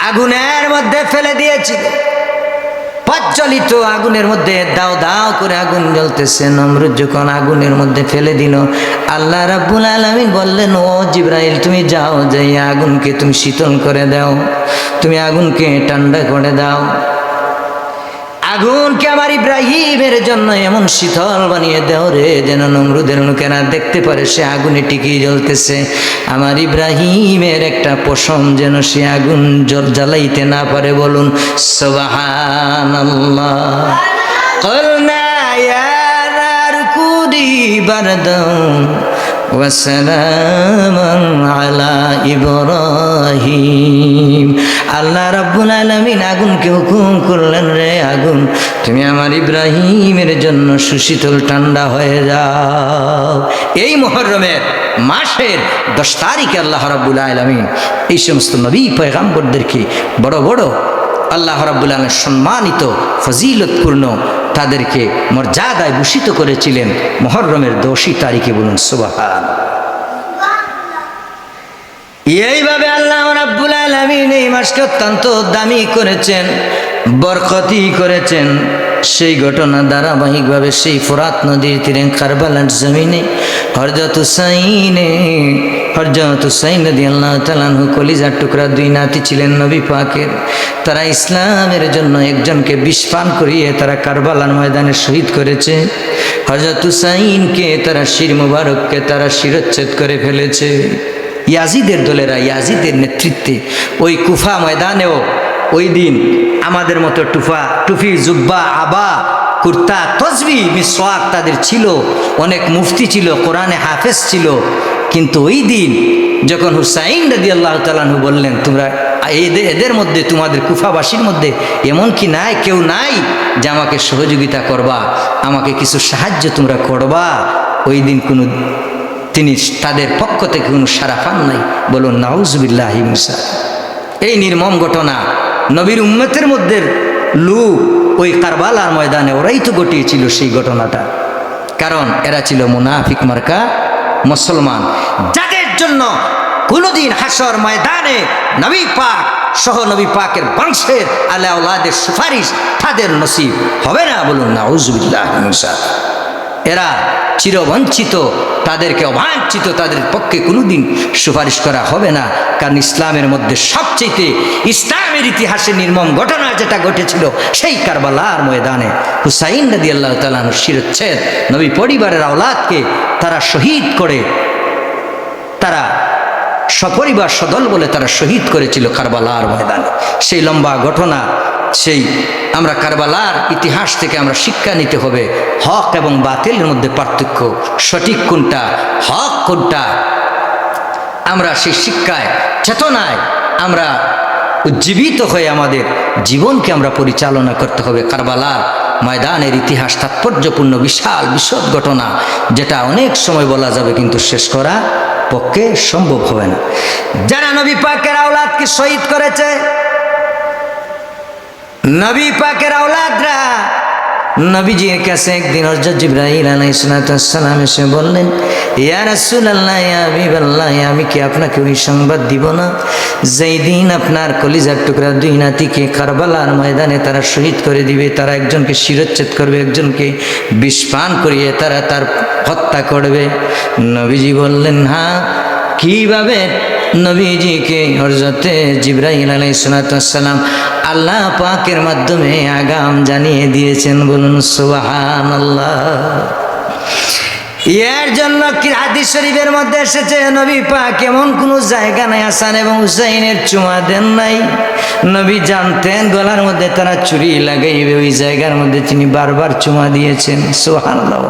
আগুনের মধ্যে ফেলে দিয়েছিল। প্রজ্বলিত আগুনের মধ্যে দাও দাও করে আগুন জ্বলতেছে। নমরুদ যখন আগুনের মধ্যে ফেলে দিল, আল্লাহ রাব্বুল আলামিন বললেন, ও জিবরাইল, তুমি যাও, যাই আগুনকে তুমি শীতল করে দাও, তুমি আগুনকে ঠান্ডা করে দাও। আগুনকে আমার ইব্রাহিমের জন্য এমন শীতল বানিয়ে দাও রে, যেন নমরুদের লোকেরা দেখতে পারে সে আগুনে টিকিয়ে জ্বলতেছে। আমার ইব্রাহিমের একটা পশম যেন সে আগুন জ্বালাইতে না পারে। বলুন সুবহানাল্লাহ। ক্বালনা ইয়া নারু কুনি বারদান ওয়া সালামান আলা ইব্রাহিম। আল্লাহ রাব্বুল আলামিন আগুনকে হুকুম করলেন, রে আগুন, তুমি আমার ইব্রাহিমের জন্য সুশীতল ঠান্ডা হয়ে যাও। এই মুহররমের মাসের 10 তারিখে আল্লাহ রাব্বুল আলামিন এই সমস্ত নবী পয়গম্বরদেরকে বড় বড় আল্লাহ রাব্বুল আলামিন সম্মানিত ফজিলতপূর্ণ তাদেরকে মর্যাদায় ভূষিত করেছিলেন মুহররমের 10 তারিখে। বলুন সুবহানাল্লাহ। এইভাবে আল্লাহ রাব্বুল আলামিন এই মাসকে অত্যন্ত দামি করেছেন, বরকতি করেছেন। সেই ঘটনা ধারাবাহিকভাবে সেই ফোরাত নদীর তীরে কারবালার জমিনে হযরত হুসাইন রাদিয়াল্লাহু তাআলা আনহু কলিজার টুকরা 2 নাতি ছিলেন নবী পাকের। তারা ইসলামের জন্য একজনকে বিষ পান করিয়ে তারা কারবালার ময়দানে শহীদ করেছে। হযরত হুসাইনকে তারা শির মুবারককে তারা শিরচ্ছেদ করে ফেলেছে। ইয়াজিদের দলেরা ইয়াজিদের নেতৃত্বে ওই কুফা ময়দানেও ওই দিন আমাদের মতো টুফি জুব্বা আবা কুর্তা তসবি মিসওয়াক তাদের ছিল, অনেক মুফতি ছিল, কোরআনে হাফেজ ছিল। কিন্তু ওই দিন যখন হুসাইন রাদিয়াল্লাহু তাআলা আনহু বললেন, তোমরা এদের মধ্যে, তোমাদের কুফাবাসীর মধ্যে এমন কি নাই, কেউ নাই যে আমাকে সহযোগিতা করবা, আমাকে কিছু সাহায্য তোমরা করবা? ওই দিন তিনি তাদের পক্ষ থেকে কোনো সাড়া পান নাই। বলুন নাউজুবিল্লাহি মিন যালিক। এই নির্মম ঘটনা নবীর উম্মতের মধ্যে লোক ওই কারবালার ময়দানে ওরাই তো ঘটিয়েছিল সেই ঘটনাটা। কারণ এরা ছিল মুনাফিক মার্কা মুসলমান, যাদের জন্য কোনোদিন হাসর ময়দানে নবী পাক সহ নবী পাকের বংশের আলে আওলাদের সুপারিশ তাদের নসিব হবে না। বলুন নাউজুবিল্লাহি মিন যালিক। এরা চিরবঞ্চিত, তাদেরকে অবাঞ্ছিত, তাদের পক্ষে কোনোদিন সুপারিশ করা হবে না। কারণ ইসলামের মধ্যে সবচেয়ে ইসলামের ইতিহাসে নির্মম ঘটনা যেটা ঘটেছিল সেই কারবালার ময়দানে হুসাইন রাদিয়াল্লাহু তাআলা আনহু শিরচ্ছেদ, নবী পরিবারের আওলাদকে তারা শহীদ করে, তারা সপরিবার সদল বলে তারা শহীদ করেছিল কারবালার ময়দানে। সেই লম্বা ঘটনা, সেই আমরা কারবালার ইতিহাস থেকে আমরা শিক্ষা নিতে হবে। হক এবং বাতিলের মধ্যে পার্থক্য, সঠিক কোনটা, হক কোনটা, আমরা সেই শিক্ষায় চেতনায় আমরা উজ্জীবিত হয়ে আমাদের জীবনকে আমরা পরিচালনা করতে হবে। কারবালার ময়দানের ইতিহাস তাৎপর্যপূর্ণ বিশাল বিশদ ঘটনা, যেটা অনেক সময় বলা যাবে কিন্তু শেষ করা পক্ষে সম্ভব হবে না। যারা নবী পাকের আওলাদকে শহীদ করেছে, নবী পাকের আওলাদরা নবীজির কাছে একদিন হযরত জিবরাইল আলাইহিস সালাম এসে বললেন, ইয়া রাসূলুল্লাহ, ইয়া হাবিবাল্লাহ, আমি কি আপনাকে ওই সংবাদ দিব না যেই দিন আপনার কলিজার টুকরা 2 নাতিকে কারবালার ময়দানে তারা শহীদ করে দিবে, তারা একজনকে শিরচ্ছেদ করবে, একজনকে বিষ পান করিয়ে তারা তার হত্যা করবে? নবীজি বললেন, হ্যাঁ। কিভাবে? নবীজিকে হযরতে জিবরাইল আলাইহিস সালাম আল্লাহ পাকের মাধ্যমে আগাম জানিয়ে দিয়েছেন। বলুন সুবহানাল্লাহ। এর জন্য কি হাদিস শরীফের মধ্যে এসেছে, নবী পাক এমন কোনো জায়গা নাই হাসান এবং হুসাইনের চুমা দেন নাই। নবী জানতেন গলার মধ্যে তারা চুরি লাগাইবে, ওই জায়গার মধ্যে তিনি বারবার চুমা দিয়েছেন। সুবহানাল্লাহ।